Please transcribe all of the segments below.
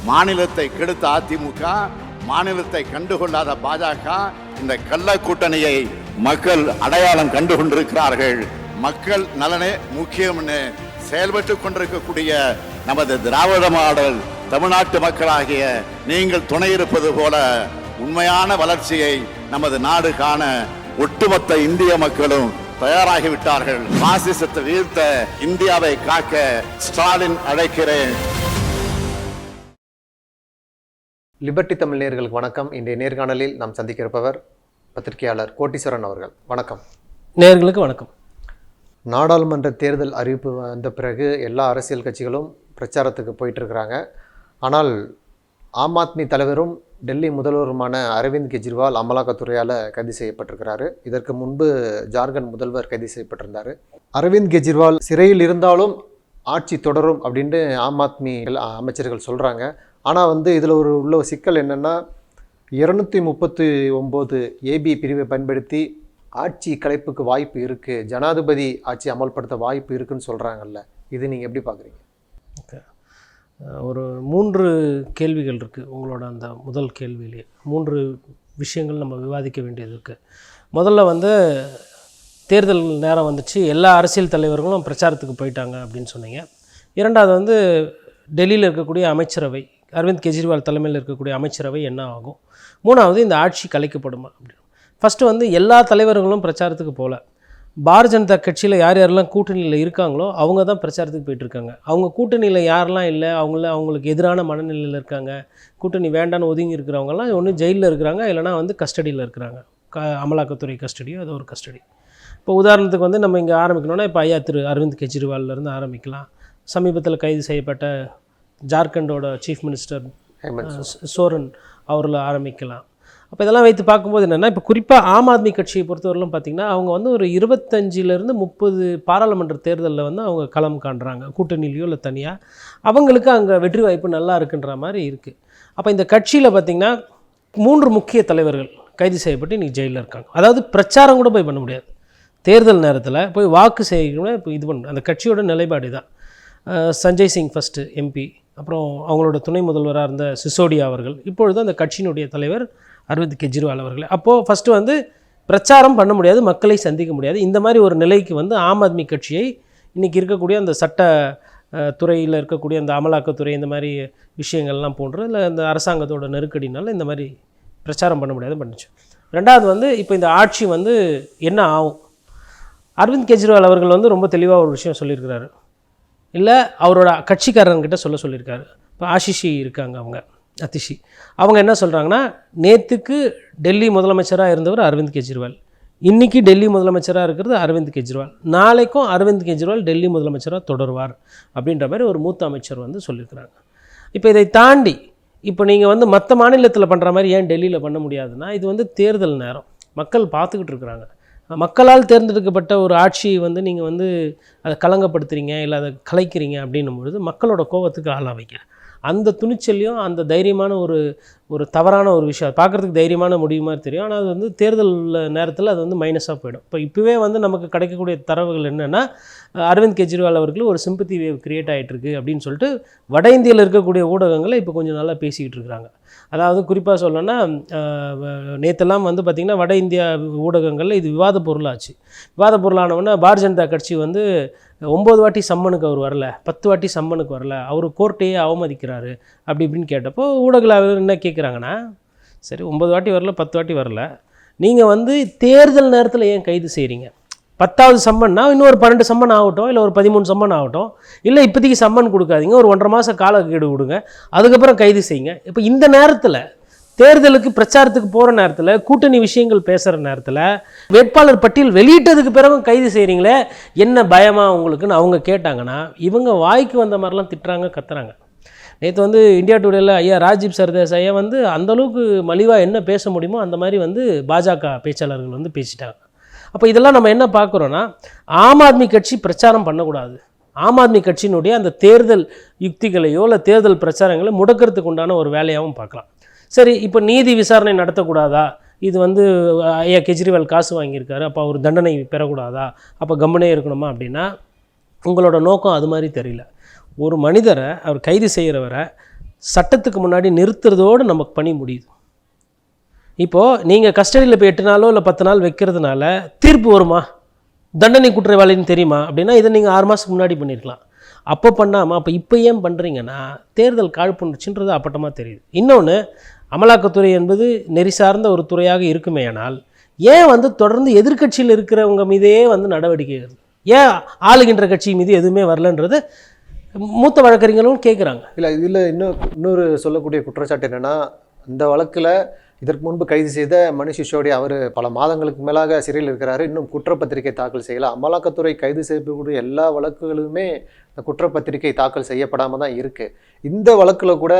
மாநிலத்தை கெடுத்த அதிமுக, மாநிலத்தை கண்டுகொள்ளாத பாஜக, இந்த கள்ள கூட்டணியை மக்கள் அடையாளம் கண்டு கொண்டிருக்கிறார்கள். மக்கள் நலனே முக்கியம்னு செயல்பட்டு கொண்டிருக்கக்கூடிய நமது திராவிட மாடல் தமிழ்நாட்டு மக்களாகிய நீங்கள் துணை இருப்பது போல உண்மையான வளர்ச்சியை நமது நாடு காண ஒட்டுமொத்த இந்திய மக்களும் தயாராகிவிட்டார்கள். பாசிசத்தை வீழ்த்த இந்தியாவை காக்க ஸ்டாலின் அழைக்கிறேன். லிபர்டி தமிழ் நேயர்களுக்கு வணக்கம். இன்றைய நேர்காணலில் நாம் சந்திக்க இருப்பவர் பத்திரிகையாளர் கோட்டீஸ்வரன் அவர்கள். வணக்கம் நேயர்களுக்கு வணக்கம். நாடாளுமன்ற தேர்தல் அறிவிப்பு வந்த பிறகு எல்லா அரசியல் கட்சிகளும் பிரச்சாரத்துக்கு போயிட்டுருக்கிறாங்க. ஆனால் ஆம் ஆத்மி தலைவரும் டெல்லி முதல்வருமான அரவிந்த் கெஜ்ரிவால் அமலாக்கத்துறையால் கைது செய்யப்பட்டிருக்கிறாரு. இதற்கு முன்பு ஜார்க்கண்ட் முதல்வர் கைது செய்யப்பட்டிருந்தார். அரவிந்த் கெஜ்ரிவால் சிறையில் இருந்தாலும் ஆட்சி தொடரும் அப்படின்ட்டு ஆம் ஆத்மி அமைச்சர்கள் சொல்கிறாங்க. ஆனால் இதில் உள்ள சிக்கல் என்னென்னா 239 ஏபி பிரிவை பயன்படுத்தி ஆட்சி கலைப்புக்கு வாய்ப்பு இருக்குது, ஜனாதிபதி ஆட்சி அமல்படுத்த வாய்ப்பு இருக்குதுன்னு சொல்கிறாங்கல்ல, இது நீங்கள் எப்படி பார்க்குறீங்க? ஓகே, ஒரு 3 கேள்விகள் இருக்குது உங்களோட அந்த முதல் கேள்வியிலே. 3 விஷயங்கள் நம்ம விவாதிக்க வேண்டியது இருக்குது. முதல்ல தேர்தல் நேரம் வந்துச்சு, எல்லா அரசியல் தலைவர்களும் பிரச்சாரத்துக்கு போயிட்டாங்க அப்படின்னு சொன்னீங்க. இரண்டாவது டெல்லியில் இருக்கக்கூடிய அமைச்சரவை, அரவிந்த் கெஜ்ரிவால் தலைமையில் இருக்கக்கூடிய அமைச்சரவை என்ன ஆகும்? மூணாவது இந்த ஆட்சி கலைக்கப்படுமா அப்படின்னு. ஃபஸ்ட்டு எல்லா தலைவர்களும் பிரச்சாரத்துக்கு போகல. பாரதிய ஜனதா கட்சியில் யார் யாரெல்லாம் கூட்டணியில் இருக்காங்களோ அவங்க தான் பிரச்சாரத்துக்கு போயிட்டுருக்காங்க. அவங்க கூட்டணியில் யாரெல்லாம் இல்லை, அவங்களுக்கு எதிரான மனநிலையில் இருக்காங்க, கூட்டணி வேண்டான்னு ஒதுங்கி இருக்கிறவங்கலாம் ஒன்று ஜெயிலில் இருக்கிறாங்க, இல்லைனா கஸ்டடியில் இருக்கிறாங்க. அமலாக்கத்துறை கஸ்டடியோ ஏதோ ஒரு கஸ்டடி. இப்போ உதாரணத்துக்கு நம்ம இங்கே ஆரம்பிக்கணும்னா இப்போ ஐயா திரு அரவிந்த் கெஜ்ரிவால்லேருந்து ஆரம்பிக்கலாம். சமீபத்தில் கைது செய்யப்பட்ட ஜார்க்கண்டோட சீஃப் மினிஸ்டர் சோரன் அவரில் ஆரம்பிக்கலாம். அப்போ இதெல்லாம் வைத்து பார்க்கும்போது என்னென்னா, இப்போ குறிப்பாக ஆம் ஆத்மி கட்சியை பொறுத்தவரையிலும் பார்த்திங்கன்னா அவங்க ஒரு 25லேருந்து 30 பாராளுமன்ற தேர்தலில் அவங்க களம் காண்றாங்க, கூட்டணியிலையோ இல்லை தனியாக. அவங்களுக்கு அங்கே வெற்றி வாய்ப்பு நல்லா இருக்குன்ற மாதிரி இருக்குது. அப்போ இந்த கட்சியில் பார்த்திங்கன்னா 3 முக்கிய தலைவர்கள் கைது செய்யப்பட்டு இன்றைக்கி ஜெயிலில் இருக்காங்க. அதாவது பிரச்சாரம் கூட போய் பண்ண முடியாது, தேர்தல் நேரத்தில் போய் வாக்கு செய்யணும். இப்போ இது பண்ண அந்த கட்சியோட நிலைப்பாடு தான். சஞ்சய் சிங் ஃபஸ்ட்டு எம்பி, அப்புறம் அவங்களோட துணை முதல்வராக இருந்த சிசோடியா அவர்கள், இப்பொழுது அந்த கட்சியினுடைய தலைவர் அரவிந்த் கெஜ்ரிவால் அவர்கள். அப்போது ஃபஸ்ட்டு பிரச்சாரம் பண்ண முடியாது, மக்களை சந்திக்க முடியாது. இந்த மாதிரி ஒரு நிலைக்கு ஆம் ஆத்மி கட்சியை இன்றைக்கி இருக்கக்கூடிய அந்த சட்ட துறையில் இருக்கக்கூடிய அந்த அமலாக்கத்துறை இந்த மாதிரி விஷயங்கள்லாம் போன்று இல்லை அந்த அரசாங்கத்தோட நெருக்கடினால இந்த மாதிரி பிரச்சாரம் பண்ண முடியாது பண்ணுச்சு. ரெண்டாவது இப்போ இந்த ஆட்சி என்ன ஆகும்? அரவிந்த் கெஜ்ரிவால் அவர்கள் ரொம்ப தெளிவாக ஒரு விஷயம் சொல்லியிருக்கிறாரு, இல்லை அவரோட கட்சிக்காரங்கிட்ட சொல்லியிருக்காரு. இப்போ ஆஷிஷி இருக்காங்க, அவங்க அதிஷி, அவங்க என்ன சொல்கிறாங்கன்னா, நேற்றுக்கு டெல்லி முதலமைச்சராக இருந்தவர் அரவிந்த் கெஜ்ரிவால், இன்றைக்கி டெல்லி முதலமைச்சராக இருக்கிறது அரவிந்த் கெஜ்ரிவால், நாளைக்கும் அரவிந்த் கெஜ்ரிவால் டெல்லி முதலமைச்சராக தொடருவார் அப்படின்ற மாதிரி ஒரு மூத்த அமைச்சர் சொல்லியிருக்கிறாங்க. இப்போ இதை தாண்டி இப்போ நீங்கள் மற்ற மாநிலத்தில் பண்ணுற மாதிரி ஏன் டெல்லியில் பண்ண முடியாதுன்னா, இது தேர்தல் நேரம், மக்கள் பார்த்துக்கிட்டு இருக்கிறாங்க. மக்களால் தேர்ந்தெடுக்கப்பட்ட ஒரு ஆட்சியை நீங்கள் அதை களங்கப்படுத்துகிறீங்க, இல்லை அதை கலைக்கிறீங்க அப்படின்னும் பொழுது மக்களோட கோபத்துக்கு ஆளாவீங்க. அந்த துணிச்சலையும் அந்த தைரியமான ஒரு தவறான ஒரு விஷயம், பார்க்குறதுக்கு தைரியமான முடிவு மாதிரி தெரியும், ஆனால் அது தேர்தல் நேரத்தில் அது மைனஸாக போயிடும். இப்போவே நமக்கு கிடைக்கக்கூடிய தரவுகள் என்னென்னா, அரவிந்த் கெஜ்ரிவால் அவர்கள் ஒரு சிம்பத்தி வேவ் கிரியேட் ஆகிட்டுருக்கு அப்படின்னு சொல்லிட்டு வட இந்தியாவில் இருக்கக்கூடிய ஊடகங்களை இப்போ கொஞ்சம் நல்லா பேசிக்கிட்டு இருக்கிறாங்க. அதாவது குறிப்பாக சொல்லணும்னா, நேற்றெல்லாம் பார்த்திங்கன்னா வட இந்தியா ஊடகங்களில் இது விவாத பொருளாச்சு. விவாத பொருளானவுன்னா பாரதிய ஜனதா கட்சி 9 வாட்டி சம்மனுக்கு அவர் வரல, 10 வாட்டி சம்மனுக்கு வரல, அவர் கோர்ட்டையே அவமதிக்கிறாரு அப்படி இப்படின்னு கேட்டப்போ ஊடகங்கள் என்ன கேட்குறாங்கன்னா, சரி 9 வாட்டி வரல, 10 வாட்டி வரல, நீங்கள் தேர்தல் நேரத்தில் ஏன் கைது செய்கிறீங்க? 10வது சம்மன்னா இன்னொரு 12 சம்மன் ஆகட்டும், இல்லை ஒரு 13 சம்மன் ஆகட்டும், இல்லை இப்போதைக்கு சம்மன் கொடுக்காதீங்க, ஒரு 1.5 மாதம் காலக்கெடு கொடுங்க, அதுக்கப்புறம் கைது செய்யுங்க. இப்போ இந்த நேரத்தில் தேர்தலுக்கு பிரச்சாரத்துக்கு போகிற நேரத்தில், கூட்டணி விஷயங்கள் பேசுகிற நேரத்தில், வேட்பாளர் பட்டியல் வெளியிட்டதுக்கு பிறகும் கைது செய்கிறீங்களே, என்ன பயமா உங்களுக்குன்னு அவங்க கேட்டாங்கன்னா, இவங்க வாய்க்கு வந்த மாதிரிலாம் திட்டுறாங்க, கத்துறாங்க. நேற்று இந்தியா டுடேயில் ஐயா ராஜீவ் சர்தேஸ் ஐயா அந்தளவுக்கு மலிவாக என்ன பேச முடியுமோ அந்த மாதிரி பாஜக பேச்சாளர்கள் பேசிட்டாங்க. அப்போ இதெல்லாம் நம்ம என்ன பார்க்குறோன்னா, ஆம் ஆத்மி கட்சி பிரச்சாரம் பண்ணக்கூடாது, ஆம் ஆத்மி கட்சியினுடைய அந்த தேர்தல் யுக்திகளையோ இல்லை தேர்தல் பிரச்சாரங்களை முடக்கிறதுக்கு உண்டான ஒரு வேலையாகவும் பார்க்கலாம். சரி, இப்போ நீதி விசாரணை நடத்தக்கூடாதா? இது ஐயா கெஜ்ரிவால் காசு வாங்கியிருக்காரு, அப்போ அவர் தண்டனை பெறக்கூடாதா, அப்போ கம்மனே இருக்கணுமா அப்படின்னா உங்களோட நோக்கம் அது மாதிரி தெரியல. ஒரு மனிதரை அவர் கைது செய்கிறவரை சட்டத்துக்கு முன்னாடி நிறுத்துறதோடு நமக்கு பணி முடியுது. இப்போது நீங்கள் கஸ்டடியில் இப்போ 8 நாளோ இல்லை 10 நாள் வைக்கிறதுனால தீர்ப்பு வருமா, தண்டனை குற்றவாளின்னு தெரியுமா அப்படின்னா இதை நீங்கள் 6 மாதத்துக்கு முன்னாடி பண்ணியிருக்கலாம். அப்போ பண்ணாமல் அப்போ இப்போ ஏன் பண்ணுறீங்கன்னா தேர்தல் காழ்ப்புணர்ச்சின்றது அப்பட்டமாக தெரியுது. இன்னொன்று, அமலாக்கத்துறை என்பது நெறி சார்ந்த ஒரு துறையாக இருக்குமே, ஆனால் ஏன் வந்து தொடர்ந்து எதிர்க்கட்சியில் இருக்கிறவங்க மீதே வந்து நடவடிக்கை வருது, ஏன் ஆளுகின்ற கட்சி மீது எதுவுமே வரலன்றது மூத்த வழக்கறிஞர்களும் கேட்குறாங்க. இல்லை, இதில் இன்னொரு சொல்லக்கூடிய குற்றச்சாட்டு என்னென்னா, இந்த வழக்கில் இதற்கு முன்பு கைது செய்த மணிஷ் சிசோடியா அவர் பல மாதங்களுக்கு மேலாக சிறையில் இருக்கிறாரு, இன்னும் குற்றப்பத்திரிகை தாக்கல் செய்யலை. அமலாக்கத்துறை கைது செய்யக்கூடிய எல்லா வழக்குகளுமே குற்றப்பத்திரிகை தாக்கல் செய்யப்படாமல் தான் இருக்குது. இந்த வழக்கில் கூட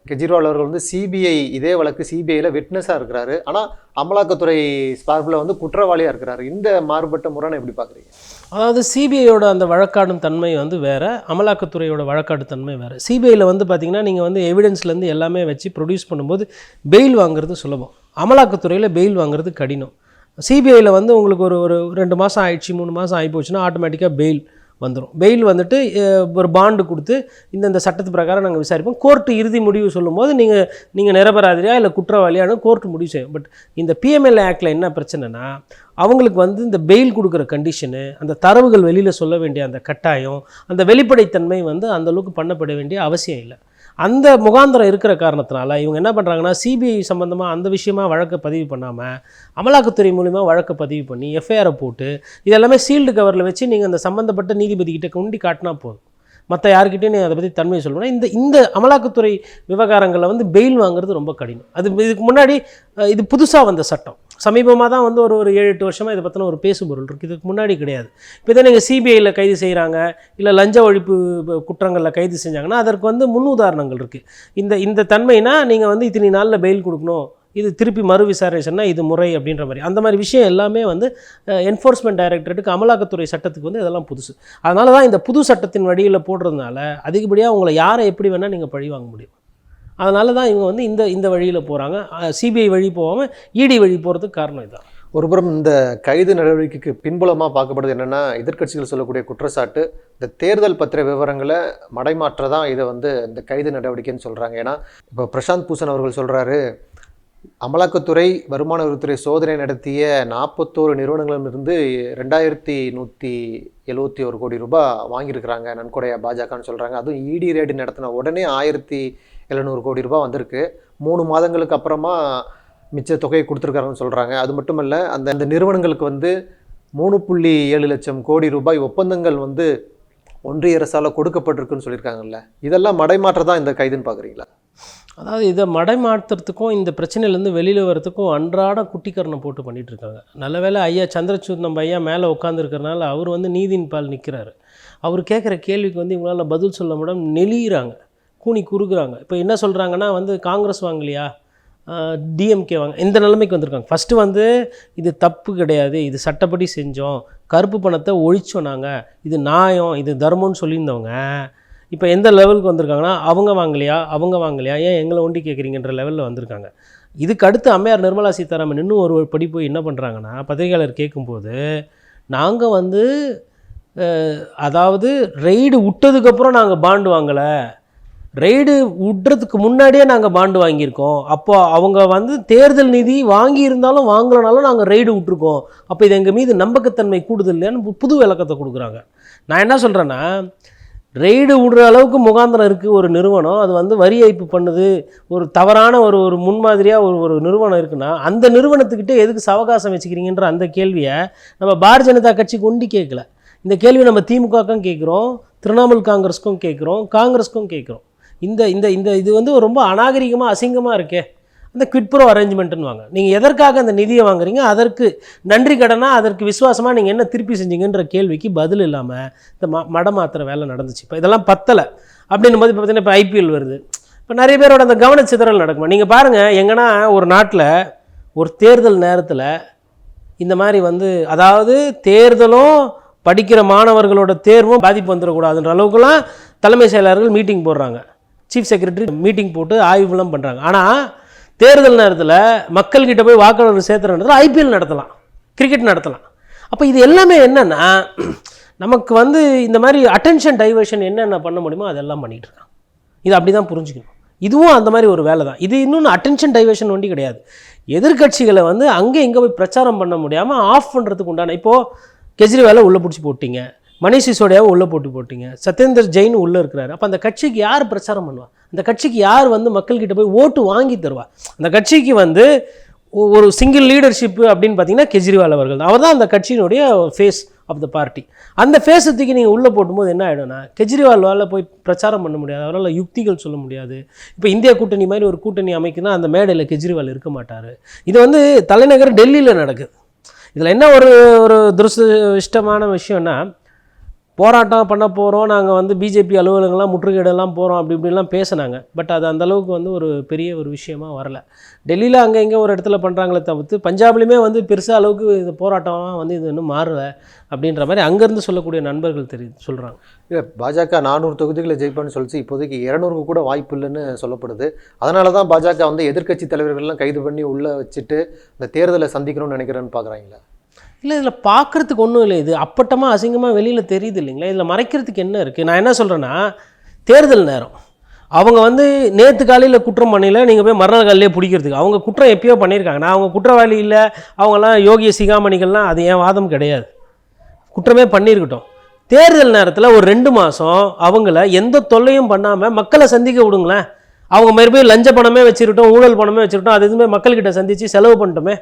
கெஜ்ரிவால் அவர்கள் வந்து சிபிஐ, இதே வழக்கு சிபிஐயில் விட்னஸாக இருக்கிறாரு, ஆனால் அமலாக்கத்துறை சார்பில் வந்து குற்றவாளியாக இருக்கிறாரு. இந்த மாறுபட்ட முரணை எப்படி பார்க்குறீங்க? அதாவது சிபிஐயோட அந்த வழக்காடும் தன்மை வந்து வேறு, அமலாக்கத்துறையோட வழக்காடும் தன்மை வேறு. சிபிஐயில் வந்து பார்த்திங்கன்னா நீங்கள் வந்து எவிடன்ஸ்லேருந்து எல்லாமே வச்சு ப்ரொடியூஸ் பண்ணும்போது பெயில் வாங்குறது சுலபம், அமலாக்கத்துறையில் பெயில் வாங்குறது கடினம். சிபிஐயில் வந்து உங்களுக்கு ஒரு 2 மாதம் ஆயிடுச்சு, 3 மாதம் ஆகி போச்சுன்னா ஆட்டோமேட்டிக்காக பெயில் வந்துடும். பெயில் வந்துட்டு ஒரு பாண்டு கொடுத்து இந்த சட்டத்து பிரகாரம் நாங்கள் விசாரிப்போம். கோர்ட்டு இறுதி முடிவு சொல்லும்போது நீங்கள் நிரபராதியா இல்லை குற்றவாளியான கோர்ட்டு முடிவு செய்யும். பட் இந்த பிஎம்எல்ஏ ஆக்டில் என்ன பிரச்சனைனா, அவங்களுக்கு வந்து இந்த பெயில் கொடுக்குற கண்டிஷனு, அந்த தரவுகள் வெளியில் சொல்ல வேண்டிய அந்த கட்டாயம், அந்த வெளிப்படைத்தன்மை வந்து அந்தளவுக்கு பண்ணப்பட வேண்டிய அவசியம் இல்லை. அந்த முகாந்திரம் இருக்கிற காரணத்தினால இவங்க என்ன பண்ணுறாங்கன்னா, சிபிஐ சம்மந்தமாக அந்த விஷயமாக வழக்கை பதிவு பண்ணாமல் அமலாக்கத்துறை மூலிமா வழக்கை பதிவு பண்ணி எஃப்ஐஆரை போட்டு இதெல்லாமே சீல்டு கவரில் வச்சு நீங்கள் அந்த சம்மந்தப்பட்ட நீதிபதிக்கிட்ட கொண்டு காட்டினா போதும். மற்ற யார்கிட்டையும் நீங்கள் அதை பற்றி தன்மையை சொல்லணும்னா இந்த அமலாக்கத்துறை விவகாரங்களில் வந்து பெயில் வாங்குறது ரொம்ப கடினம். அது இதுக்கு முன்னாடி இது புதுசாக வந்த சட்டம், சமீபமாக தான் வந்து ஒரு 7-8 வருஷமாக இதை பற்றின ஒரு பேசுபொருள் இருக்குது, இதுக்கு முன்னாடி கிடையாது. இப்போ இதை நீங்கள் சிபிஐயில் கைது செய்கிறாங்க இல்லை லஞ்ச ஒழிப்பு குற்றங்களில் கைது செஞ்சாங்கன்னா அதற்கு வந்து முன் உதாரணங்கள் இருக்குது. இந்த தன்மைனா நீங்கள் வந்து இத்தனை நாளில் பெயில் கொடுக்கணும், இது திருப்பி மறு விசாரணைன்னா இது முறை அப்படின்ற மாதிரி அந்த மாதிரி விஷயம் எல்லாமே வந்து என்ஃபோர்ஸ்மெண்ட் டைரக்டரேட்டுக்கு, அமலாக்கத்துறை சட்டத்துக்கு வந்து இதெல்லாம் புதுசு. அதனால தான் இந்த புது சட்டத்தின் வழியில் போடுறதுனால அதிகப்படியாக உங்களை யாரை எப்படி வேணால் நீங்கள் பழி வாங்க முடியும். அதனால தான் இவங்க வந்து இந்த வழியில் போகிறாங்க, சிபிஐ வழி போகாமல் இடி வழி போகிறதுக்கு காரணம் இதுதான். ஒருபுறம் இந்த கைது நடவடிக்கைக்கு பின்புலமாக பார்க்கப்படுது என்னென்னா, எதிர்க்கட்சிகள் சொல்லக்கூடிய குற்றச்சாட்டு இந்த தேர்தல் பத்திர விவரங்களை மடைமாற்ற தான் இதை வந்து இந்த கைது நடவடிக்கைன்னு சொல்கிறாங்க. ஏன்னா இப்போ பிரசாந்த் பூஷன் அவர்கள் சொல்கிறாரு, அமலாக்கத்துறை வருமான வரித்துறை சோதனை நடத்திய 41 நிறுவனங்களிலிருந்து 2171 கோடி ரூபாய் வாங்கியிருக்கிறாங்க நன்கொடையா பாஜகன்னு சொல்கிறாங்க. அதுவும் இடி ரேடு நடத்தின உடனே 1700 கோடி ரூபாய் வந்திருக்கு. 3 மாதங்களுக்கு அப்புறமா மிச்ச தொகையை கொடுத்துருக்காங்கன்னு சொல்கிறாங்க. அது மட்டும் இல்லை, அந்த நிறுவனங்களுக்கு வந்து 3.7 லட்சம் கோடி ரூபாய் ஒப்பந்தங்கள் வந்து ஒன்றிய அரசால் கொடுக்கப்பட்டிருக்குன்னு சொல்லியிருக்காங்கல்ல. இதெல்லாம் மடைமாற்ற தான் இந்த கைதுன்னு பார்க்குறீங்களா? அதாவது இதை மடைமாற்றுறதுக்கும் இந்த பிரச்சனையிலேருந்து வெளியில் வரத்துக்கும் அன்றாட குட்டிக்கரணை போட்டு பண்ணிகிட்ருக்காங்க. நல்ல வேளை ஐயா சந்திரசூட் நம்ம ஐயா மேலே உட்காந்துருக்கிறனால அவர் வந்து நீதியின் பால் நிற்கிறாரு. அவர் கேட்குற கேள்விக்கு வந்து இவங்களால் பதில் சொல்ல முடியாமல் நெளிகிறாங்க, கூனி குறுகுறாங்க. இப்போ என்ன சொல்கிறாங்கன்னா வந்து காங்கிரஸ் வாங்கலையா, டிஎம்கே வாங்க, இந்த நிலைமைக்கு வந்திருக்காங்க. ஃபஸ்ட்டு வந்து இது தப்பு கிடையாது, இது சட்டப்படி செஞ்சோம், கருப்பு பணத்தை ஒழிச்சோம் நாங்கள், இது நியாயம், இது தர்மம்னு சொல்லியிருந்தவங்க இப்போ எந்த லெவலுக்கு வந்திருக்காங்கன்னா அவங்க வாங்கலையா ஏன் எங்களை ஒண்டி கேட்குறீங்கன்ற லெவலில் வந்திருக்காங்க. இதுக்கு அடுத்து அம்மையார் நிர்மலா சீதாராமன் இன்னும் ஒரு படி போய் என்ன பண்ணுறாங்கன்னா, பத்திரிகையாளர் கேட்கும்போது நாங்கள் வந்து அதாவது ரெய்டு விட்டதுக்கப்புறம் நாங்கள் பாண்டு வாங்கலை, ரெய்டு விட்றதுக்கு முன்னாடியே நாங்கள் பாண்டு வாங்கியிருக்கோம், அப்போ அவங்க வந்து தேர்தல் நிதி வாங்கியிருந்தாலும் வாங்கலனாலும் நாங்கள் ரெய்டு விட்ருக்கோம், அப்போ இது எங்கள் மீது நம்பகத்தன்மை கூடுதல் இல்லைன்னு புது விளக்கத்தை கொடுக்குறாங்க. நான் என்ன சொல்கிறேன்னா, ரெய்டு விடுற அளவுக்கு முகாந்திரம் இருக்குது ஒரு நிறுவனம், அது வந்து வரி ஏய்ப்பு பண்ணுது, ஒரு தவறான ஒரு முன்மாதிரியாக ஒரு நிறுவனம் இருக்குன்னா அந்த நிறுவனத்துக்கிட்டே எதுக்கு சவகாசம் வச்சுக்கிறீங்கன்ற அந்த கேள்வியை நம்ம பாரதிய ஜனதா கட்சி கொண்டு கேட்கல. இந்த கேள்வி நம்ம திமுகவுக்கும் கேட்குறோம், திரிணாமுல் காங்கிரஸுக்கும் கேட்குறோம், காங்கிரஸுக்கும் கேட்குறோம். இது வந்து ரொம்ப அநாகரிகமாக அசிங்கமாக இருக்கே. அந்த குவிட்-ப்ரோ அரேஞ்ச்மெண்ட்டுன்னு வாங்க, நீங்கள் எதற்காக அந்த நிதியை வாங்குறீங்க, அதற்கு நன்றி கடனாக அதற்கு விசுவாசமாக நீங்கள் என்ன திருப்பி செஞ்சீங்கன்ற கேள்விக்கு பதில் இல்லாமல் இந்த மடமாத்திர வேலை நடந்துச்சு. இப்போ இதெல்லாம் பத்தலை அப்படின்னும் போது இப்போ பார்த்தீங்கன்னா இப்போ ஐபிஎல் வருது, இப்போ நிறைய பேரோட அந்த கவனச்சிதறல் நடக்குமா. நீங்கள் பாருங்கள், எங்கன்னா ஒரு நாட்டில் ஒரு தேர்தல் நேரத்தில் இந்த மாதிரி வந்து அதாவது தேர்தலும் படிக்கிற மாணவர்களோட தேர்வும் பாதிப்பு வந்துடக்கூடாதுன்ற அளவுக்குலாம் தலைமை செயலாளர்கள் மீட்டிங் போடுறாங்க, சீஃப் செக்ரட்டரி மீட்டிங் போட்டு ஆய்வுலாம் பண்ணுறாங்க. ஆனால் தேர்தல் நேரத்தில் மக்கள்கிட்ட போய் வாக்காளர் சேர்த்துற நேரத்தில் ஐபிஎல் நடத்தலாம், கிரிக்கெட் நடத்தலாம். அப்போ இது எல்லாமே என்னென்னா, நமக்கு வந்து இந்த மாதிரி அட்டென்ஷன் டைவர்ஷன் என்னென்ன பண்ண முடியுமோ அதெல்லாம் பண்ணிகிட்டு இருக்காங்க. இது அப்படி தான் புரிஞ்சுக்கணும். இதுவும் அந்த மாதிரி ஒரு வேலை தான். இது இன்னொன்று அட்டென்ஷன் டைவர்ஷன் வண்டி கிடையாது. எதிர்கட்சிகளை வந்து அங்கே இங்கே போய் பிரச்சாரம் பண்ண முடியாமல் ஆஃப் பண்ணுறதுக்கு உண்டான, இப்போது கெஜ்ரிவாலை உள்ளே பிடிச்சி போட்டிங்க, மணிஷ் சிசோடியாவை உள்ளே போட்டிங்க, சத்யேந்தர் ஜெயின் உள்ளே இருக்கிறாரு. அப்போ அந்த கட்சிக்கு யார் பிரச்சாரம் பண்ணுவா? அந்த கட்சிக்கு யார் வந்து மக்கள்கிட்ட போய் ஓட்டு வாங்கி தருவா? அந்த கட்சிக்கு வந்து ஒரு சிங்கிள் லீடர்ஷிப்பு அப்படின்னு பார்த்தீங்கன்னா கெஜ்ரிவால் அவர்கள் தான். அவர் தான் அந்த கட்சியினுடைய ஃபேஸ் ஆஃப் த பார்ட்டி. அந்த ஃபேஸை தூக்கி நீங்கள் உள்ளே போட்டும்போது என்ன ஆகிடும்னா, கெஜ்ரிவாலால் போய் பிரச்சாரம் பண்ண முடியாது, அவரால் யுக்திகள் சொல்ல முடியாது. இப்போ இந்தியா கூட்டணி மாதிரி ஒரு கூட்டணி அமைக்குன்னா அந்த மேடையில் கெஜ்ரிவால் இருக்க மாட்டார். இது வந்து தலைநகர் டெல்லியில் நடக்குது. இதில் என்ன ஒரு ஒரு துரதிருஷ்டமான விஷயம்னா, போராட்டம் பண்ண போகிறோம், நாங்கள் வந்து பிஜேபி அலுவலகங்கள்லாம் முற்றுகையிடலாம் போகிறோம் அப்படி இப்படிலாம் பேசினாங்க. பட் அது அந்தளவுக்கு வந்து ஒரு பெரிய ஒரு விஷயமா வரல. டெல்லியில் அங்கே இங்கே ஒரு இடத்துல பண்ணுறாங்களே தவிர்த்து, பஞ்சாப்லேயுமே வந்து பெருசாக அளவுக்கு இந்த போராட்டமாக வந்து இது இன்னும் மாறலை அப்படின்ற மாதிரி அங்கேருந்து சொல்லக்கூடிய நண்பர்கள் சொல்கிறாங்க. இல்லை, பாஜக 400 தொகுதிகளை ஜெயிப்பான்னு சொல்லிச்சு, இப்போதைக்கு 200 கூட வாய்ப்பு இல்லைன்னு சொல்லப்படுது. அதனால தான் பாஜக வந்து எதிர்க்கட்சி தலைவர்கள்லாம் கைது பண்ணி உள்ளே வச்சுட்டு இந்த தேர்தலை சந்திக்கணும்னு நினைக்கிறேன்னு பார்க்குறாங்களா? இல்லை, இதில் பார்க்குறதுக்கு ஒன்றும் இல்லை. இது அப்பட்டமாக அசிங்கமாக வெளியில் தெரியுது இல்லைங்களா? இதில் மறைக்கிறதுக்கு என்ன இருக்குது? நான் என்ன சொல்கிறேன்னா, தேர்தல் நேரம் அவங்க வந்து நேற்று காலையில் குற்றம் பண்ணல, நீங்கள் போய் மறுநாள் காலையிலே பிடிக்கிறதுக்கு. அவங்க குற்றம் எப்பயோ பண்ணியிருக்காங்க. நான் அவங்க குற்றவாளி இல்லை, அவங்களாம் யோகிய சிகாமணிகள்லாம், அது என் வாதம் கிடையாது. குற்றமே பண்ணியிருக்கட்டும். தேர்தல் நேரத்தில் ஒரு 2 மாதம் அவங்கள எந்த தொல்லையும் பண்ணாமல் மக்களை சந்திக்க விடுங்களேன். அவங்க மறுபடியும் லஞ்ச பணமே வச்சுருட்டோம், ஊழல் பணமே வச்சுருட்டோம், அது எதுவுமே மக்கள்கிட்ட சந்தித்து செலவு பண்ணிட்டோமே.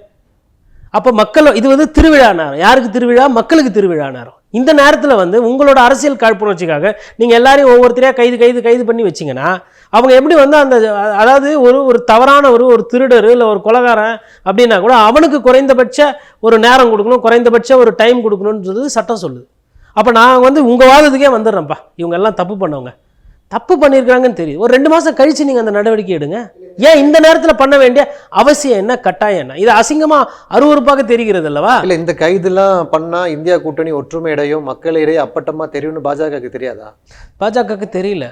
அப்போ மக்கள், இது வந்து திருவிழா நேரம். யாருக்கு திருவிழா? மக்களுக்கு திருவிழா நேரம். இந்த நேரத்தில் வந்து உங்களோட அரசியல் காழ்ப்புணர்ச்சிக்காக நீங்கள் எல்லாரையும் ஒவ்வொருத்தரையாக கைது பண்ணி வச்சிங்கன்னா அவங்க எப்படி வந்து அந்த, அதாவது ஒரு தவறான ஒரு திருடர் இல்லை ஒரு கொலைகாரன் அப்படின்னா கூட அவனுக்கு குறைந்தபட்ச ஒரு நேரம் கொடுக்கணும், குறைந்தபட்ச ஒரு டைம் கொடுக்கணுன்றது சட்டம் சொல்லுது. அப்போ நான் வந்து உங்கள் வாதத்துக்கே வந்துடுறேன்ப்பா, இவங்க எல்லாம் தப்பு பண்ணவங்க, தப்பு பண்ணியிருக்காங்கன்னு தெரியுது. ஒரு 2 மாதம் கழித்து நீங்கள் அந்த நடவடிக்கை எடுங்க. ஏன் இந்த நேரத்தில் பண்ண வேண்டிய அவசியம் என்ன, கட்டாயம் என்ன? இது அசிங்கமாக அருவருப்பாக தெரிகிறது அல்லவா? இல்லை, இந்த கைதுலாம் பண்ணால் இந்தியா கூட்டணி ஒற்றுமை இடையும், மக்களிடையே அப்பட்டமாக தெரியும்னு பாஜகவுக்கு தெரியாதா? பாஜகவுக்கு தெரியல.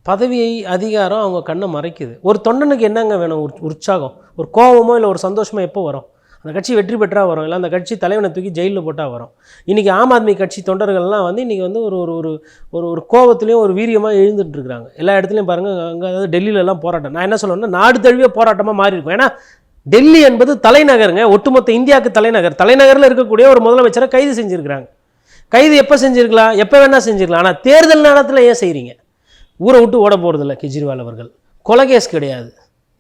பதவியை, அதிகாரம் அவங்க கண்ணை மறைக்குது. ஒரு தொண்டனுக்கு என்னங்க வேணும்? உற்சாகம், ஒரு கோபமோ இல்லை ஒரு சந்தோஷமோ எப்போ வரும்? அந்த கட்சி வெற்றி பெற்றா வரும், இல்லை அந்த கட்சி தலைவனை தூக்கி ஜெயிலில் போட்டால் வரும். இன்றைக்கி ஆம் ஆத்மி கட்சி தொண்டர்கள்லாம் வந்து இன்றைக்கி வந்து ஒரு ஒரு ஒரு ஒரு கோபத்துலேயும் ஒரு வீரியமாக எழுந்துட்டுருக்குறாங்க. எல்லா இடத்துலையும் பாருங்கள், அங்கே அதாவது டெல்லியிலலாம் போராட்டம். நான் என்ன சொல்லுவேன்னா, நாடு தழுவிய போராட்டமாக மாறி இருக்கும். ஏன்னா டெல்லி என்பது தலைநகருங்க, ஒட்டுமொத்த இந்தியாவுக்கு தலைநகர். தலைநகரில் இருக்கக்கூடிய ஒரு முதலமைச்சரை கைது செஞ்சுருக்கிறாங்க. கைது எப்போ செஞ்சுருக்கலாம்? எப்போ வேணால் செஞ்சுருக்கலாம். ஆனால் தேர்தல் நேரத்தில் ஏன் செய்கிறீங்க? ஊரை விட்டு ஓட போகிறதில்ல கெஜ்ரிவால் அவர்கள். கொலைகேஸ் கிடையாது,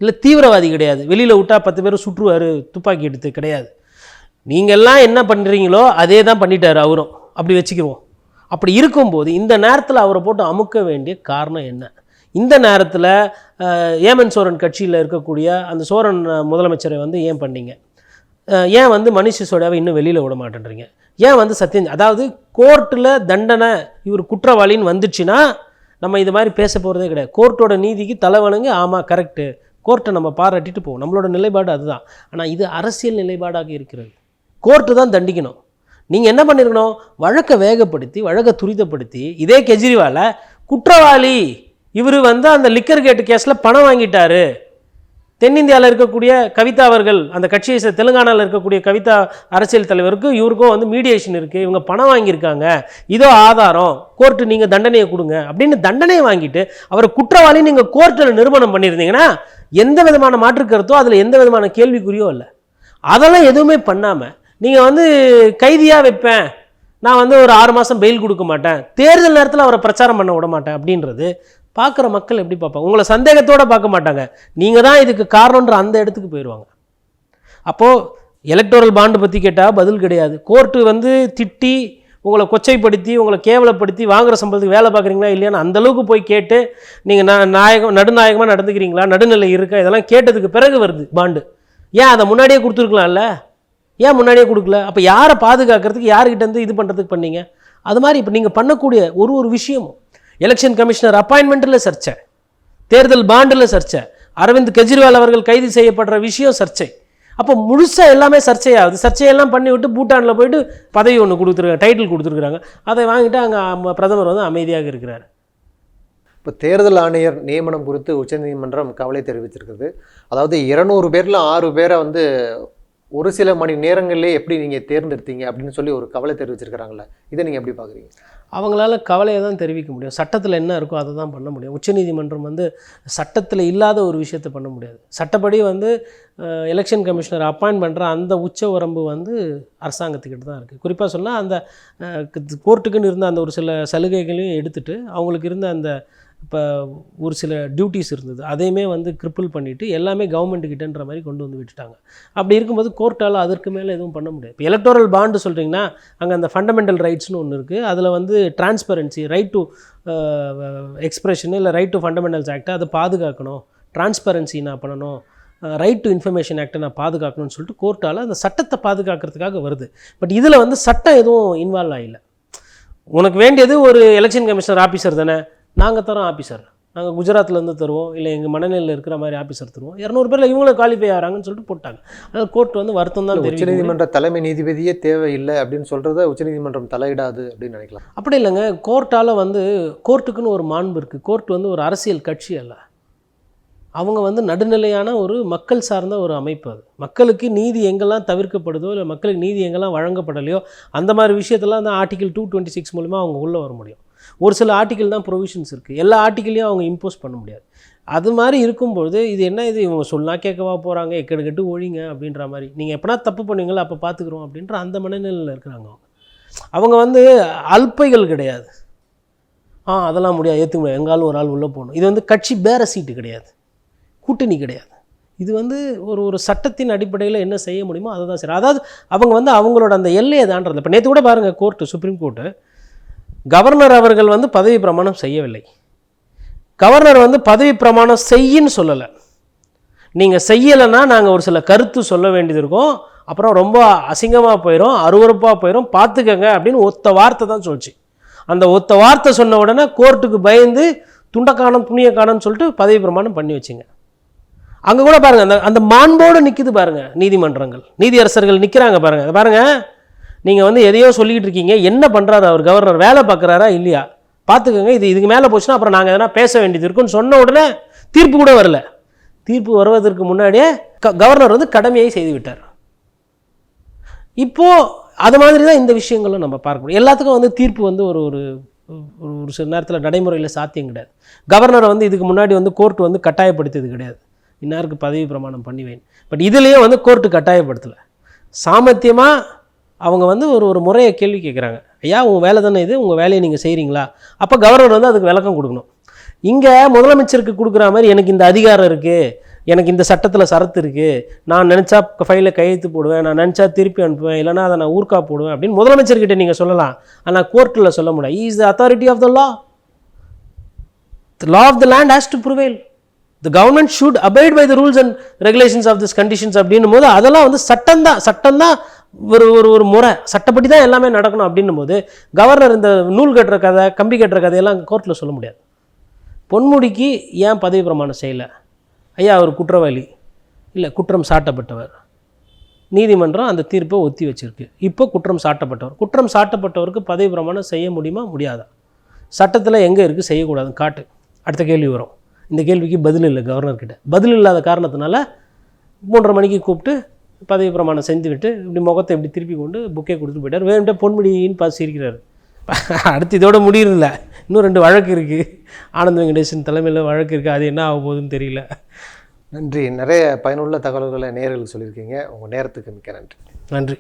இல்லை தீவிரவாதி கிடையாது, வெளியில் விட்டால் 10 பேர் சுற்றுவார் துப்பாக்கி எடுத்து கிடையாது. நீங்கள்லாம் என்ன பண்ணுறீங்களோ அதே தான் பண்ணிட்டார் அவரும், அப்படி வச்சுக்கிடுவோம். அப்படி இருக்கும்போது இந்த நேரத்தில் அவரை போட்டு அமுக்க வேண்டிய காரணம் என்ன? இந்த நேரத்தில் ஏமன் சோரன் கட்சியில் இருக்கக்கூடிய அந்த சோரன் முதலமைச்சரை வந்து ஏன் பண்ணீங்க? ஏன் வந்து மணிஷ் சிசோடியாவை இன்னும் வெளியில் விட மாட்டேன்றீங்க? ஏன் வந்து அதாவது கோர்ட்டில் தண்டனை இவர் குற்றவாளின்னு வந்துச்சுன்னா நம்ம இது மாதிரி பேச போகிறதே கிடையாது. கோர்ட்டோட நீதிக்கு தலைவனுங்க, ஆமாம் கரெக்டு, கோர்ட்டை நம்ம பாராட்டிட்டு போவோம். நம்மளோட நிலைப்பாடு அதுதான். ஆனால் இது அரசியல் நிலைப்பாடாக இருக்கிறது. கோர்ட்டு தான் தண்டிக்கணும். நீங்கள் என்ன பண்ணியிருக்கணும்? வழக்கை வேகப்படுத்தி, வழக்கை துரிதப்படுத்தி, இதே கெஜ்ரிவாலை குற்றவாளி, இவர் வந்து அந்த லிக்கர் கேட்டு கேஸில் பணம் வாங்கிட்டாரு, தென்னிந்தியாவில் இருக்கக்கூடிய கவிதா அவர்கள், அந்த கட்சியை தெலுங்கானாவில் இருக்கக்கூடிய கவிதா அரசியல் தலைவருக்கு இவருக்கும் வந்து மீடியேஷன் இருக்குது, இவங்க பணம் வாங்கியிருக்காங்க, இதோ ஆதாரம், கோர்ட்டு நீங்கள் தண்டனையை கொடுங்க அப்படின்னு தண்டனையை வாங்கிட்டு அவரை குற்றவாளி நீங்கள் கோர்ட்டில் நிரூபணம் பண்ணியிருந்தீங்கன்னா எந்த விதமான மாற்று கருத்தோ அதில் எந்த விதமான கேள்விக்குறியோ இல்லை. அதெல்லாம் எதுவுமே பண்ணாமல் நீங்கள் வந்து கைதியாக வைப்பேன், நான் வந்து ஒரு 6 மாதம் பெயில் கொடுக்க மாட்டேன், தேர்தல் நேரத்தில் அவரை பிரச்சாரம் பண்ண விட மாட்டேன் அப்படின்றது பார்க்குற மக்கள் எப்படி பார்ப்பாங்க? உங்களை சந்தேகத்தோடு பார்க்க மாட்டாங்க, நீங்கள் தான் இதுக்கு காரணன்ற அந்த இடத்துக்கு போயிடுவாங்க. அப்போது எலக்டோரல் பாண்டு பற்றி கேட்டால் பதில் கிடையாது. கோர்ட்டு வந்து திட்டி உங்களை கொச்சைப்படுத்தி உங்களை கேவலப்படுத்தி வாங்குகிற சம்பளத்துக்கு வேலை பார்க்குறீங்களா இல்லையான்னு அந்தளவுக்கு போய் கேட்டு நீங்கள் நடுநாயகமாக நடந்துக்கிறீங்களா, நடுநிலை இருக்கா, இதெல்லாம் கேட்டதுக்கு பிறகு வருது பாண்டு. ஏன் அதை முன்னாடியே கொடுத்துருக்கலாம்ல? ஏன் முன்னாடியே கொடுக்கல? அப்போ யாரை பாதுகாக்கிறதுக்கு, யார்கிட்டேருந்து இது பண்ணுறதுக்கு பண்ணீங்க? அது மாதிரி இப்போ நீங்கள் பண்ணக்கூடிய ஒரு விஷயமும் எலெக்ஷன் கமிஷனர் அப்பாயின்மெண்ட்டில் சர்ச்சை, தேர்தல் பாண்டில் சர்ச்சை, அரவிந்த் கெஜ்ரிவால் அவர்கள் கைது செய்யப்படுற விஷயம் சர்ச்சை. அப்போ முழுசாக எல்லாமே சர்ச்சையாகுது. சர்ச்சையெல்லாம் பண்ணி விட்டு பூட்டானில் போயிட்டு பதவி ஒன்று கொடுத்துருக்காங்க, டைட்டில் கொடுத்துருக்குறாங்க, அதை வாங்கிட்டு அங்கே பிரதமர் வந்து அமைதியாக இருக்கிறார். இப்போ தேர்தல் ஆணையர் நியமனம் குறித்து உச்சநீதிமன்றம் கவலை தெரிவிச்சிருக்குது. அதாவது 200 பேரில் 6 பேரை வந்து ஒரு சில மணி நேரங்களிலே எப்படி நீங்கள் தேர்ந்தெடுத்தீங்க அப்படின்னு சொல்லி ஒரு கவலை தெரிவிச்சிருக்கிறாங்களே, இதை நீங்கள் எப்படி பார்க்குறீங்க? அவங்களால கவலையை தான் தெரிவிக்க முடியும். சட்டத்தில் என்ன இருக்கோ அதை தான் பண்ண முடியும். உச்சநீதிமன்றம் வந்து சட்டத்தில் இல்லாத ஒரு விஷயத்தை பண்ண முடியாது. சட்டப்படி வந்து எலெக்ஷன் கமிஷனர் அப்பாயிண்ட் பண்ணுற அந்த உச்ச வரம்பு வந்து அரசாங்கத்துக்கிட்ட தான் இருக்குது. குறிப்பாக சொன்னால் அந்த கோர்ட்டுக்குன்னு இருந்த அந்த ஒரு சில சலுகைகளையும் எடுத்துகிட்டு அவங்களுக்கு இருந்த அந்த இப்போ ஒரு சில டியூட்டிஸ் இருந்தது, அதையுமே வந்து கிரிப்பிள் பண்ணிவிட்டு எல்லாமே கவர்மெண்ட்டுக்கிட்டன்ற மாதிரி கொண்டு வந்து விட்டுட்டாங்க. அப்படி இருக்கும்போது கோர்ட்டால் அதற்கு மேலே எதுவும் பண்ண முடியாது. இப்போ எலக்டோரல் பாண்டு சொல்கிறீங்கன்னா அங்கே அந்த ஃபண்டமெண்டல் ரைட்ஸ்னு ஒன்று இருக்குது. அதில் வந்து டிரான்ஸ்பரன்சி, ரைட் டு எக்ஸ்பிரஷன் இல்லை ரைட் டு ஃபண்டமெண்டல்ஸ் ஆக்ட் அதை பாதுகாக்கணும், டிரான்ஸ்பரன்சி நான் பண்ணணும், ரைட் டு இன்ஃபர்மேஷன் ஆக்டை நான் பாதுகாக்கணும்னு சொல்லிட்டு கோர்ட்டால் அந்த சட்டத்தை பாதுகாக்கிறதுக்காக வருது. பட் இதில் வந்து சட்டம் எதுவும் இன்வால்வ் ஆகலை. உனக்கு வேண்டியது ஒரு எலெக்ஷன் கமிஷனர் ஆஃபீஸர் தானே, நாங்கள் தரோம் ஆஃபீஸர், நாங்கள் குஜராத்லேருந்து தருவோம், இல்லை எங்கள் மனநிலையில் இருக்கிற மாதிரி ஆஃபீஸர் தருவோம், 200 பேரில் இவங்களும் குவாலிஃபை ஆகிறாங்கன்னு சொல்லிட்டு போட்டாங்க. அதனால் கோர்ட் வந்து வருத்தம் தான் தெரியும். உச்சநீதிமன்ற தலைமை நீதிபதியே தேவையில்லை அப்படின்னு சொல்கிறத உச்சநீதிமன்றம் தலையிடாது அப்படின்னு நினைக்கலாம். அப்படி இல்லைங்க, கோர்ட்டால் வந்து கோர்ட்டுக்குன்னு ஒரு மாண்பு இருக்குது. கோர்ட் வந்து ஒரு அரசியல் கட்சி அல்ல, அவங்க வந்து நடுநிலையான ஒரு மக்கள் சார்ந்த ஒரு அமைப்பு. அது மக்களுக்கு நீதி எங்கெல்லாம் தவிர்க்கப்படுதோ இல்லை மக்களுக்கு நீதி எங்கெல்லாம் வழங்கப்படலையோ அந்த மாதிரி விஷயத்தெல்லாம் தான் ஆர்டிகல் 226 மூலிமா அவங்க உள்ளே வர முடியும். ஒரு சில ஆர்டிக்கல் தான் ப்ரொவிஷன்ஸ் இருக்குது, எல்லா ஆர்டிக்கலையும் அவங்க இம்போஸ் பண்ண முடியாது. அது மாதிரி இருக்கும்பொழுது இது என்ன, இது இவங்க சொன்னா கேட்கவா போகிறாங்க, எக்கெடுக்கட்டு ஒழிங்க அப்படின்ற மாதிரி, நீங்கள் எப்போனா தப்பு பண்ணுவீங்களோ அப்போ பார்த்துக்குறோம் அப்படின்ற அந்த மனநிலையில் இருக்கிறாங்க. அவங்க வந்து அல்பைகள் கிடையாது. அதெல்லாம் முடியாது, ஏற்றுக்க முடியாது, எங்காலும் ஒரு ஆள் உள்ளே போகணும். இது வந்து கட்சி பேர சீட்டு கிடையாது, கூட்டணி கிடையாது. இது வந்து ஒரு சட்டத்தின் அடிப்படையில் என்ன செய்ய முடியுமோ அதை தான் சரி. அதாவது அவங்க வந்து அவங்களோட அந்த எல்லையை தாண்டது. இப்போ நேற்று கூட பாருங்கள், கோர்ட்டு, சுப்ரீம் கோர்ட்டு, கவர்னர் அவர்கள் வந்து பதவி பிரமாணம் செய்யவில்லை. கவர்னர் வந்து பதவி பிரமாணம் செய்யின்னு சொல்லலை. நீங்கள் செய்யலைன்னா நாங்கள் ஒரு சில கருத்து சொல்ல வேண்டியது இருக்கும், அப்புறம் ரொம்ப அசிங்கமாக போயிடும், அருவறுப்பாக போயிடும், பார்த்துக்கங்க அப்படின்னு ஒத்த வார்த்தை தான் சொல்லிச்சு. அந்த ஒத்த வார்த்தை சொன்ன உடனே கோர்ட்டுக்கு பயந்து துண்டக்கானம் துணியக்கானம்னு சொல்லிட்டு பதவி பிரமாணம் பண்ணி வச்சுங்க. அங்கே கூட பாருங்கள், அந்த மாண்போடு நிற்குது பாருங்கள் நீதிமன்றங்கள், நீதியரசர்கள் நிற்கிறாங்க பாருங்கள். அதை பாருங்கள், நீங்கள் வந்து எதையோ சொல்லிக்கிட்டு இருக்கீங்க, என்ன பண்ணுறாரு அவர் கவர்னர், வேலை பார்க்குறாரா இல்லையா பார்த்துக்கோங்க, இதுக்கு மேலே போச்சுன்னா அப்புறம் நாங்கள் எதனா பேச வேண்டியது இருக்குன்னு சொன்ன உடனே தீர்ப்பு கூட வரல. தீர்ப்பு வருவதற்கு முன்னாடியே கவர்னர் வந்து கடமையை செய்து விட்டார். இப்போது அது மாதிரி தான் இந்த விஷயங்களும் நம்ம பார்க்க முடியும். எல்லாத்துக்கும் வந்து தீர்ப்பு வந்து ஒரு சில நேரத்தில் நடைமுறையில் சாத்தியம் கிடையாது. கவர்னரை வந்து இதுக்கு முன்னாடி வந்து கோர்ட்டு வந்து கட்டாயப்படுத்தியது கிடையாது, இன்னாருக்கு பதவி பிரமாணம் பண்ணிவேன். பட் இதுலேயே வந்து கோர்ட்டு கட்டாயப்படுத்தலை. சாமர்த்தியமாக அவங்க வந்து ஒரு முறையை கேள்வி கேட்குறாங்க, ஐயா உங்கள் வேலை தானே இது, உங்கள் வேலையை நீங்கள் செய்கிறீங்களா, அப்போ கவர்னர் வந்து அதுக்கு விளக்கம் கொடுக்கணும். இங்கே முதலமைச்சருக்கு கொடுக்குற மாதிரி எனக்கு இந்த அதிகாரம் இருக்குது, எனக்கு இந்த சட்டத்தில் சரத்து இருக்குது, நான் நினச்சா ஃபைலில் கையெழுத்து போடுவேன், நான் நினச்சா திருப்பி அனுப்புவேன், இல்லைனா அதை நான் ஊர்க்கா போடுவேன் அப்படின்னு முதலமைச்சர்கிட்ட நீங்கள் சொல்லலாம். ஆனால் கோர்ட்டில் சொல்ல முடியாது. He is the authority of the law. The law of the land has to prevail. The government should abide by the rules and regulations of these conditions அப்படின்னும் போது அதெல்லாம் வந்து சட்டம்தான் ஒரு முறை, சட்டப்படி தான் எல்லாமே நடக்கணும் அப்படின்னும் போது கவர்னர் இந்த நூல் கட்டுற கதை, கம்பி கட்டுற கதையெல்லாம் கோர்ட்டில் சொல்ல முடியாது. பொன்முடிக்கு ஏன் பதவி பிரமாணம் செய்யலை, ஐயா அவர் குற்றவாளி இல்லை குற்றம் சாட்டப்பட்டவர், நீதிமன்றம் அந்த தீர்ப்பை ஒத்தி வச்சிருக்கு. இப்போ குற்றம் சாட்டப்பட்டவருக்கு பதவி பிரமாணம் செய்ய முடியுமா முடியாதா, சட்டத்தில் எங்கே இருக்குது செய்யக்கூடாதுன்னு காட்டு. அடுத்த கேள்வி வரும். இந்த கேள்விக்கு பதில் இல்லை கவர்னர்கிட்ட. பதில் இல்லாத காரணத்தினால 3:30 மணிக்கு கூப்பிட்டு பதவி பிரமாணம் செஞ்சு விட்டு இப்படி முகத்தை இப்படி திருப்பி கொண்டு புக்கே கொடுத்துட்டு போயிட்டார். வேணும்ட்டே பொன்முடின்னு பார்த்து சிரிக்கிறார். அடுத்து இதோட முடியறதில்ல, இன்னும் 2 வழக்கு இருக்குது, ஆனந்த் வெங்கடேசன் தலைமையில் வழக்கு இருக்குது, அது என்ன ஆக போகுதுன்னு தெரியல. நன்றி. நிறைய பயனுள்ள தகவல்களை நேயர்களுக்கு சொல்லியிருக்கீங்க. உங்கள் நேரத்துக்கு மிக்க நன்றி. நன்றி.